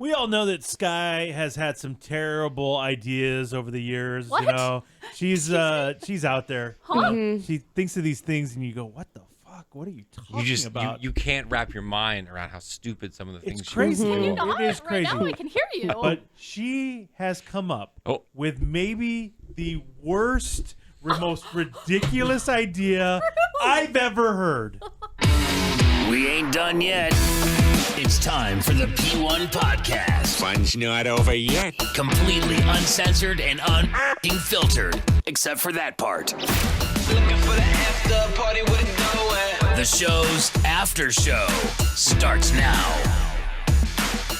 We all know that Sky has had some terrible ideas over the years. What? You know, she's out there. Huh? She thinks of these things, and you go, "What the fuck? What are you talking about?" You can't wrap your mind around how stupid some of the things It's she crazy. do. Can you It not? is Right crazy. now I can hear you. But she has come up Oh. with maybe the worst, most ridiculous idea I've ever heard. We ain't done yet. It's time for the P1 podcast. Fun's not over yet. Completely uncensored and unfiltered, except for that part. Looking for the after party with it going. The show's after show starts now.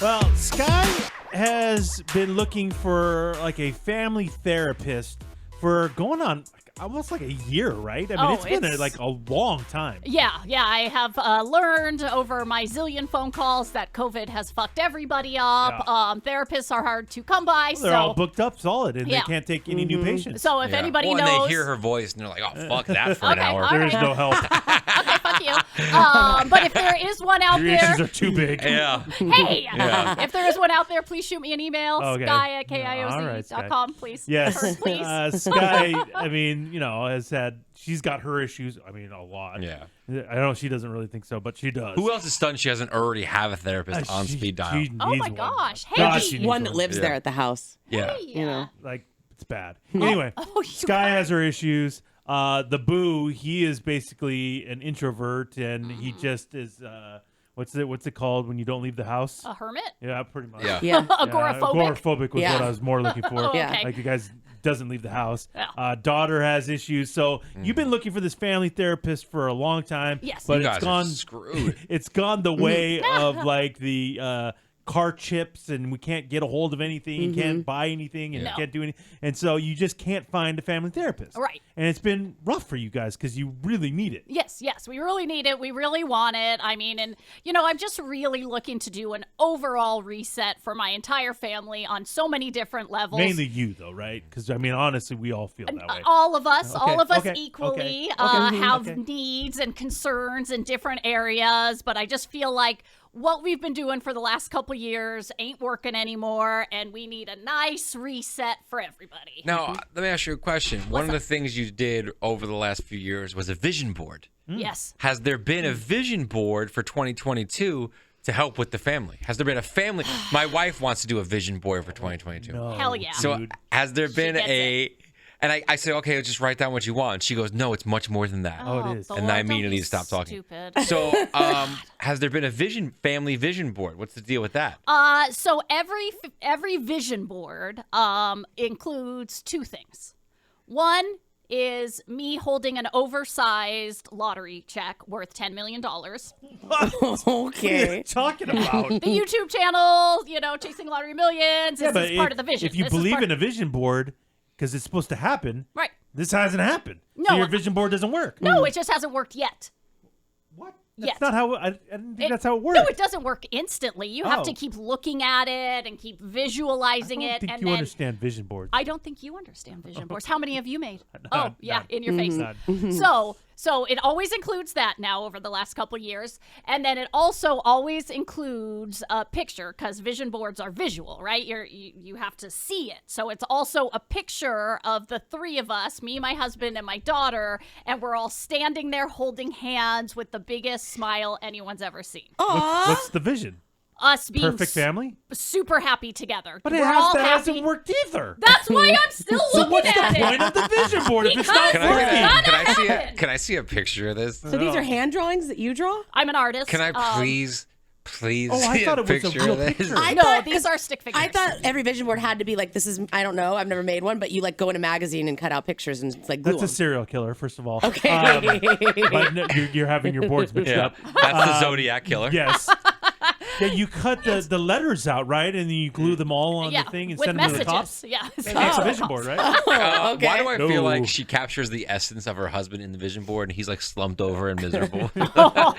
Well, Sky has been looking for like a family therapist for going on almost like a year, right? I mean, it's been like a long time. Yeah, I have learned over my zillion phone calls that COVID has fucked everybody up. Yeah. Therapists are hard to come by. They're all booked up solid, and Yeah. they can't take any new patients. So if anybody well, knows, and they hear her voice and they're like, "Oh, fuck that for an Okay, hour." all There is right. no help. okay, fuck you. But if there is one out Your issues there, are too big. Yeah. hey, Yeah. if there is one out there, please shoot me an email. Okay. Sky at All right, Sky. KIOZ.com, please. Yes, Or please. Sky. I mean, she's got her issues. I mean, a lot. Yeah. I know she doesn't really think so, but she does. Who else is stunned she doesn't already have a therapist on She- speed dial? she Oh needs my one. gosh. Hey. God, she needs One that lives Yeah. there at the house. yeah. You know. Like, it's bad. Anyway, Oh, you Sky has her issues. The Boo, he is basically an introvert, and he just is. What's it called when you don't leave the house? A hermit? Yeah, pretty much. Yeah. Yeah. Agoraphobic? Agoraphobic was Yeah. what I was more looking for. Oh, Yeah. okay. Like the guys doesn't leave the house. Yeah. Daughter has issues. So you've been looking for this family therapist for a long time. Yes. But You it's guys are gone screwed. It's gone the way of like the car chips, and we can't get a hold of anything. You can't buy anything, and No. you can't do anything. And so you just can't find a family therapist. Right. And it's been rough for you guys because you really need it. Yes, we really need it. We really want it. I mean, and, I'm just really looking to do an overall reset for my entire family on so many different levels. Mainly you, though, right? Because, I mean, honestly, we all feel that way. All of us, Okay, equally okay, have okay. needs and concerns in different areas, but I just feel like what we've been doing for the last couple years ain't working anymore, and we need a nice reset for everybody. Now, let me ask you a question. One of the things you did over the last few years was a vision board. Yes. Has there been a vision board for 2022 to help with the family? Has there been a family? My wife wants to do a vision board for 2022. No, Hell yeah. So dude. has there been gets a? And I say, okay, just write down what you want. She goes, no, it's much more than that. Oh, it is. Lord, And I don't immediately be stopped talking. Stupid. So, has there been a family vision board? What's the deal with that? So every vision board includes two things. One is me holding an oversized lottery check worth $10 million. What are Okay. you talking about? The YouTube channel, Chasing Lottery Millions, this is part of the vision. If you This is believe part- in a vision board, because it's supposed to happen, Right. this hasn't happened. No, So your vision board doesn't work. No, it just hasn't worked yet. What? That's Yes. not how. I didn't think that's how it works. No, it doesn't work instantly. You have Oh. to keep looking at it and keep visualizing I don't it. think and you then understand vision boards. I don't think you understand vision boards. How many have you made? None, Yeah, none. in your face. None. So it always includes that now over the last couple years. And then it also always includes a picture because vision boards are visual, right? You have to see it. So it's also a picture of the three of us, me, my husband, and my daughter, and we're all standing there holding hands with the biggest smile anyone's ever seen. What's the vision? Us being Perfect family? super happy together. But we're all that happy. hasn't worked either. That's why I'm still So looking what's at the it. point of the vision board if it's Because not Can It's working? not I happen. can I see a picture of this? So these are hand drawings that you draw? I'm an artist. Can I please Oh, I see thought a it was a picture real of this? picture. I No, thought- these are stick figures. I thought every vision board had to be like, this is, I don't know, I've never made one, but you like go in a magazine and cut out pictures and it's like glue That's a 'em. serial killer, first of all. Okay. But no, you're having your boards mixed Yeah, up. that's the Zodiac killer. Yes. Yeah, you cut the letters out, right? And then you glue them all on yeah, the thing and with send them to the messages. cops? Yeah. That's a vision board, right? Okay. Why do I feel No. like she captures the essence of her husband in the vision board and he's like slumped over and miserable and 'Cause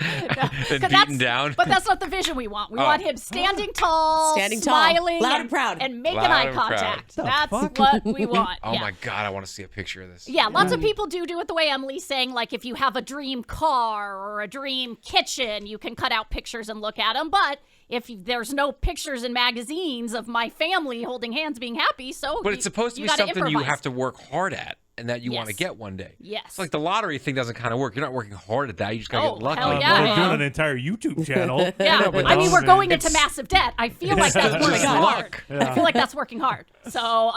beaten that's- down? But that's not the vision we want. We Oh. want him standing tall, Standing tall, smiling, loud and proud. and making Loud eye and proud. contact. The That's fuck? what we want. Oh yeah. my God, I want to see a picture of this. Yeah, lots of people do it the way Emily's saying, like if you have a dream car or a dream kitchen, you can cut out pictures and look at them. But if there's no pictures in magazines of my family holding hands being happy. So, But it's supposed to be gotta something you improvise. have to work hard at and that you want to Yes. get one day. Yes. It's like the lottery thing doesn't kind of work. You're not working hard at that. You just got to Oh, get lucky. hell yeah. We're doing an entire YouTube channel. Yeah, But I mean, no, we're going it's- into massive debt. I feel like that's It's working just hard. luck. I feel like that's working hard. So,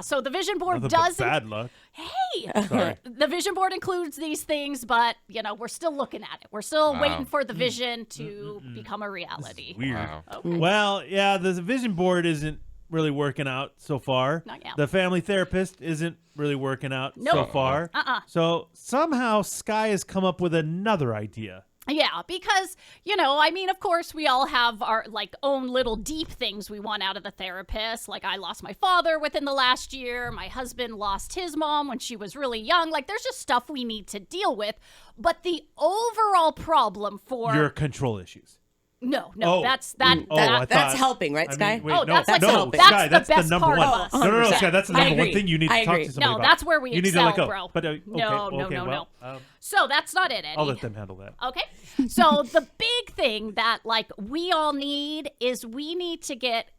so the vision board Nothing but does. bad luck. Hey, Sorry. the vision board includes these things, but we're still looking at it. We're still waiting for the vision to become a reality. Weird. Wow. Okay. Well, yeah, the vision board isn't really working out so far. Not yet. The family therapist isn't really working out so Nope. far. So somehow Sky has come up with another idea. Yeah, because, I mean, of course, we all have our, own little deep things we want out of the therapist. Like, I lost my father within the last year. My husband lost his mom when she was really young. Like, there's just stuff we need to deal with. But the overall problem for... Your control issues. No, Oh. that's I That's thought- helping, right, I Sky? mean, wait, Oh, no, that's like no, the- Sky, that's the the best number part one. of us. No, 100%. Sky, that's the I number one agree. thing you need to I talk agree. to somebody No, about. that's where we you need to excel, let go. bro. But okay, No, okay, no. well, So that's not it, Eddie. I'll let them handle that. Okay. So the big thing that we all need is we need to get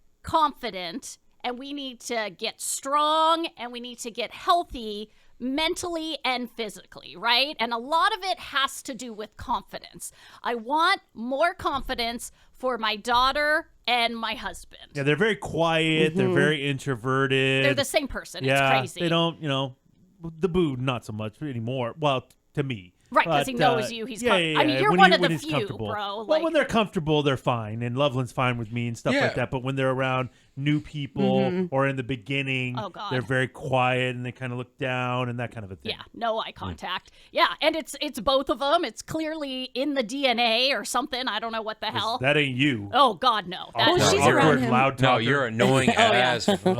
confident and we need to get strong and we need to get healthy mentally and physically, right? And a lot of it has to do with confidence. I want more confidence for my daughter and my husband. Yeah, they're very quiet. They're very introverted. They're the same person. Yeah, it's crazy. they don't, the boo not so much anymore. Well, to me. Right, because he But, knows you. He's yeah, I mean, you're when one he- of when the he's few, comfortable. bro. Well, when they're comfortable, they're fine, and Loveland's fine with me and stuff Yeah. like that. But when they're around new people or in the beginning, Oh, God. they're very quiet and they kind of look down and that kind of a thing. Yeah, no eye contact. Yeah, and it's both of them. It's clearly in the DNA or something. I don't know what the hell. That ain't you. Oh God, no. That, Oh, she's Awkward, around him. loud No, talker. you're annoying as fuck.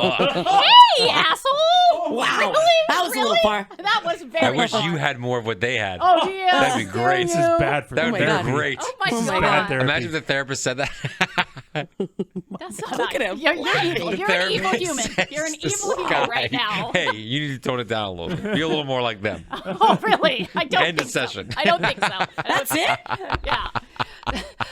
Hey, asshole! Wow. Really? That was a little Really? far. That was very I wish far. you had more of what they had. Oh yeah. That'd be great. This is bad for That me. would my be God. great. Oh my Oh my God. Bad therapy. Imagine if the therapist said that. That's not Look at nice. him. You're evil. The You're an evil therapist human. says You're an to evil human Sky, right now. Hey, you need to tone it down a little bit. Be a little more like them. Oh really? I don't End think of session. so. I don't think so. That's it? Yeah.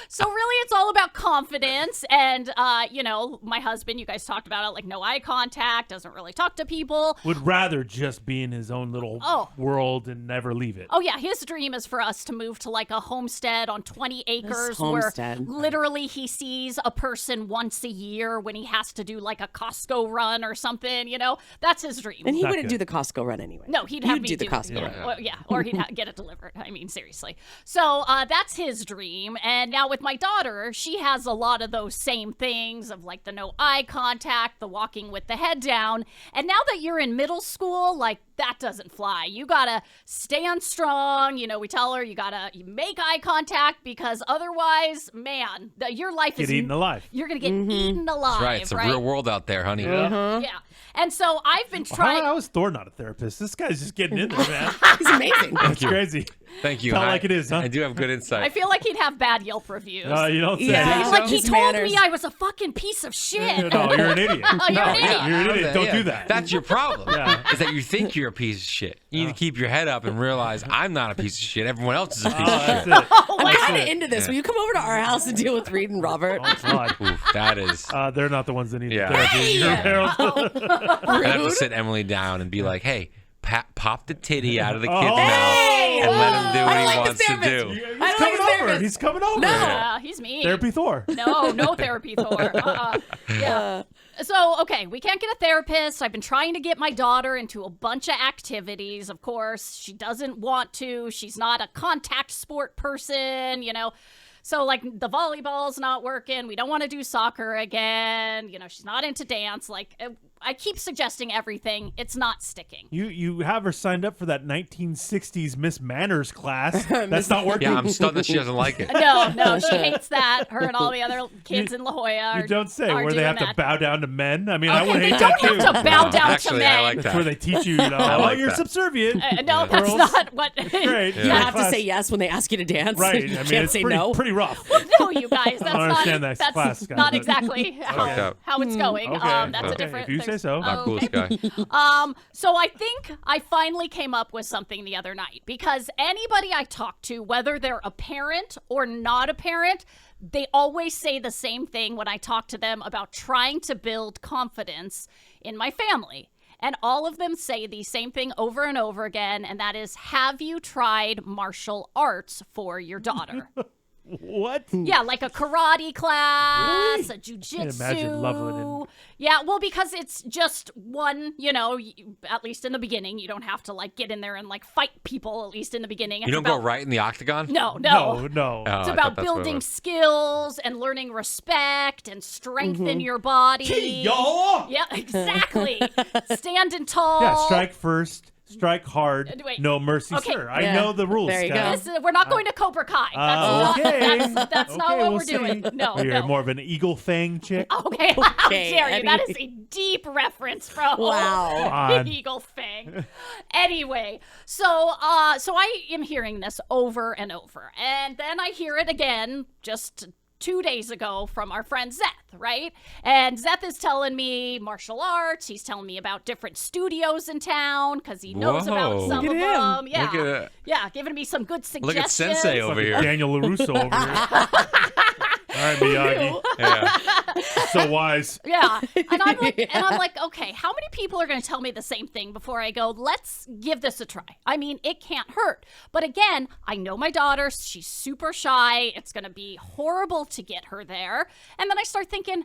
So really it's all about confidence and my husband, you guys talked about it, like no eye contact, doesn't really talk to people. Would rather just be in his own little world and never leave it. Oh yeah, his dream is for us to move to like a homestead on 20 acres where homestead. literally he sees a person once a year when he has to do like a Costco run or something, That's his dream. And he Not wouldn't good. do the Costco run anyway. No, he'd have You'd me do the Costco run. Well, yeah, or he'd get it delivered. I mean, seriously. So that's his dream. And now with my daughter, she has a lot of those same things of like the no eye contact, the walking with the head down. And now that you're in middle school, like that doesn't fly. You gotta stand strong. We tell her you gotta make eye contact because otherwise, man, your life Get is eaten alive. You're gonna get eaten alive. That's right. It's a real world out there, honey. Yeah. And so I've been trying. How is Thor not a therapist? This guy's just getting in there, man. He's amazing. That's crazy. Thank you. Tell like it is, huh? I do have good I insight. feel like he'd have bad Yelp reviews. You don't say. Yeah. Like he His told manners. me I was a fucking piece of shit. No, you're an idiot. Oh, you're an idiot. You're an idiot. Yeah, Don't yeah. do that. That's your problem. Yeah. Is that you think you're a piece of shit. You need to keep your head up and realize I'm not a piece of shit. Everyone else is a piece of That's shit. it. I'm kind of into this. Will you come over to our house and deal with Reed and Robert? Oh, God. Oof, that is. They're not the ones that need Yeah. the therapy. Your parents- I have to sit Emily down and be like, hey, pop the titty out of the kid's Oh. mouth and let him do I what don't he like wants this to therapist. do. He's I don't like coming his over. therapist. He's coming over. Yeah, he's mean. Therapy Thor. No therapy, Thor. Yeah. So, okay, we can't get a therapist. I've been trying to get my daughter into a bunch of activities. Of course, she doesn't want to. She's not a contact sport person, So, like, the volleyball's not working. We don't want to do soccer again. She's not into dance. Like, I keep suggesting everything. It's not sticking. You have her signed up for that 1960s Miss Manners class. That's not working. Yeah, I'm stunned that she doesn't like it. No, she hates that. Her and all the other kids in La Jolla You don't say. are Where they doing have to that. bow down to men. I mean, I Okay, would they hate don't that too. have to bow down to Actually, men. I like That's that. where they teach you, I like you're that. subservient. No, that's Girls. not what. Great. You have to say yes when they ask you to dance. Right. You I mean, can't it's say pretty, no. pretty rough. No, you guys, that's I don't understand not. that class, That's Scott, not but- exactly Okay. how it's going. Okay. That's a Okay, different. if you there's say so. Not cool, Sky. So I think I finally came up with something the other night because anybody I talk to, whether they're a parent or not a parent, they always say the same thing when I talk to them about trying to build confidence in my family. And all of them say the same thing over and over again, and that is, have you tried martial arts for your daughter? What? Yeah, like a karate class, Really? a jujitsu. Can't imagine Loveland Yeah, well, because it's just one, at least in the beginning, you don't have to like get in there and like fight people, at least in the beginning. You don't go right in the octagon? No. No. It's Oh, I thought about that's what it building was. skills and learning respect and strengthen your body. Y'all. Yeah, exactly. Standing tall. Yeah, strike first, strike hard, Wait. no mercy, Okay. sir. I Yeah. know the rules, There you Sky. go. We're not going to Cobra Kai. That's not what we'll we're doing. see. No, You're no. more of an eagle fang chick. Okay, how Okay, dare you? Eddie. That is a deep reference from Wow. on. Eagle Fang. Anyway, so I am hearing this over and over, and then I hear it again just 2 days ago from our friend Zeth, right? And Zeth is telling me martial arts. He's telling me about different studios in town because he knows about Whoa. some Look of at him. them. Yeah, Look at that. yeah, giving me some good suggestions. Look at Sensei over Fucking here. Daniel LaRusso over here. All right, Miyagi. Yeah. So wise. Yeah. And I'm like, okay, how many people are going to tell me the same thing before I go, let's give this a try? I mean, it can't hurt. But again, I know my daughter, she's super shy. It's going to be horrible to get her there. And then I start thinking,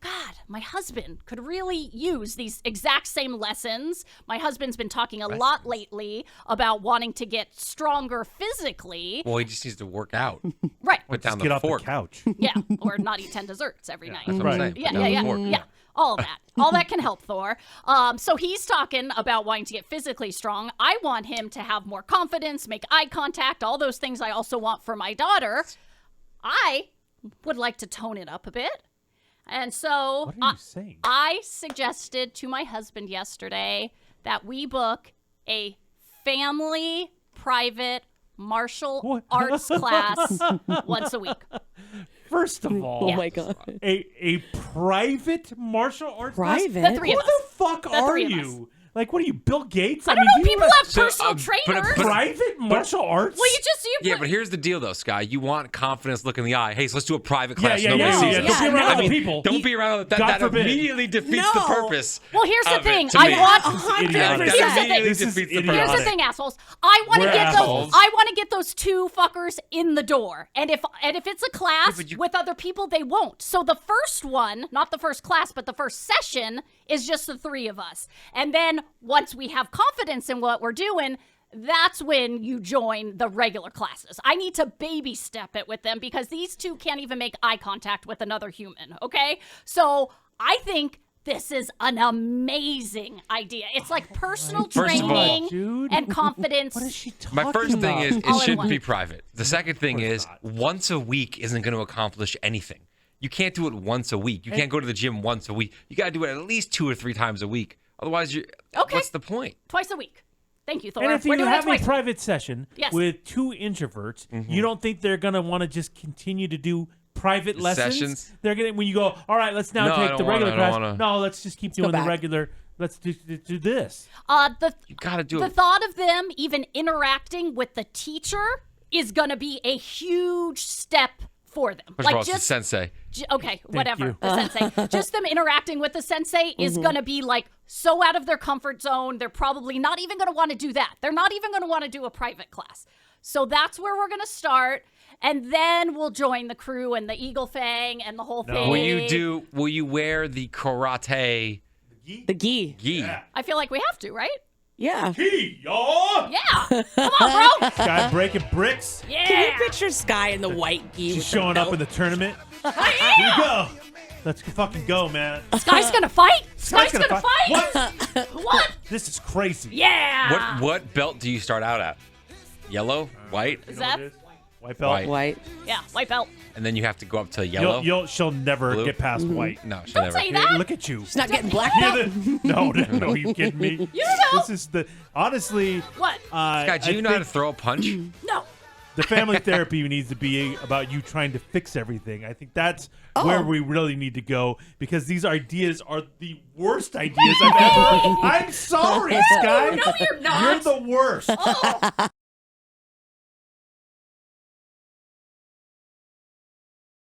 God, my husband could really use these exact same lessons. My husband's been talking a lot lately about wanting to get stronger physically. Well, he just needs to work out. Right. Put down Just the get off fork. the couch. Yeah. Or not eat 10 desserts every night. That's what I'm Right. saying. Yeah, Put down yeah, the fork. yeah. All that. All that can help Thor. So he's talking about wanting to get physically strong. I want him to have more confidence, make eye contact, all those things I also want for my daughter. I would like to tone it up a bit. And so What are you saying? I suggested to my husband yesterday that we book a family private martial What? arts class once a week. First of all, Oh my god. a private martial arts Private? class? The three Who of us. the fuck are three of you? Like, what are you, Bill Gates? I don't know. do you People have So, personal but- trainers. private martial arts? Well, you Yeah, but here's the deal, though, Sky. You want confidence, look in the eye. Hey, so let's do a private yeah, class. yeah, Nobody yeah, sees yeah. us. Don't be around Yeah, other no. people. Don't be around. God That forbid. immediately defeats the No. purpose. Well, here's the of it thing. to I me. want. idiotic. Here's the thing. Immediately This is defeats the idiotic. Here's purpose. the thing, assholes. I want to We're get assholes. those. I want to get those two fuckers in the door. And if it's a class but you- with other people, they won't. So the first one, not the first class, but the first session, is just the three of us. And then once we have confidence in what we're doing, that's when you join the regular classes. I need to baby step it with them because these two can't even make eye contact with another human. Okay, so I think this is an amazing idea. It's like personal First of all, training dude. and confidence. What is she talking My first thing about? is it All in shouldn't one. be private. The second thing course is not. once a week isn't going to accomplish anything. You can't do it once a week. You can't go to the gym once a week. You got to do it at least 2 or 3 times a week. Otherwise, Okay. what's the point? Twice a week. Thank you, Thor. And if We're you doing it have a twice week. private session Yes. with 2 introverts, you don't think they're gonna want to just continue to do private lessons? Sessions? They're gonna when you go, all right, let's now No, I take don't the regular wanna, I class. don't wanna. No, let's just keep go doing the back. regular. Let's do this. You got to do The it. thought of them even interacting with the teacher is going to be a huge step for them. First of all, it's the sensei. Okay, whatever. you. The sensei. Just them interacting with the sensei is going to be like so out of their comfort zone. They're probably not even going to want to do that. They're not even going to want to do a private class. So that's where we're going to start. And then we'll join the crew and the Eagle Fang and the whole thing. Will you wear the karate The gi. gi? I feel like we have to, right? Yeah. Y'all. Yeah. Come on, bro. Guy breaking bricks. Yeah. Can you picture Sky in the white gi? She's with showing the up in belt? the tournament. Here we go. Let's fucking go, man. Sky's going to fight? Sky's gonna going to fight. fight? What? This is crazy. Yeah. What belt do you start out at? Yellow, white, Is You know what that? it is? White belt. White. White. Yeah, white belt. and then you have to go up to yellow. She'll never Blue? get past white. No, she'll Don't never. say Hey, that. look at you. She's not getting black You're belt. the- no, you kidding me? You know. This is the honestly. What? Scott, do you know how to throw a punch? No. The family therapy needs to be about you trying to fix everything. I think that's where we really need to go because these ideas are the worst ideas I've ever. I'm sorry, Sky. No, you're not. You're the worst.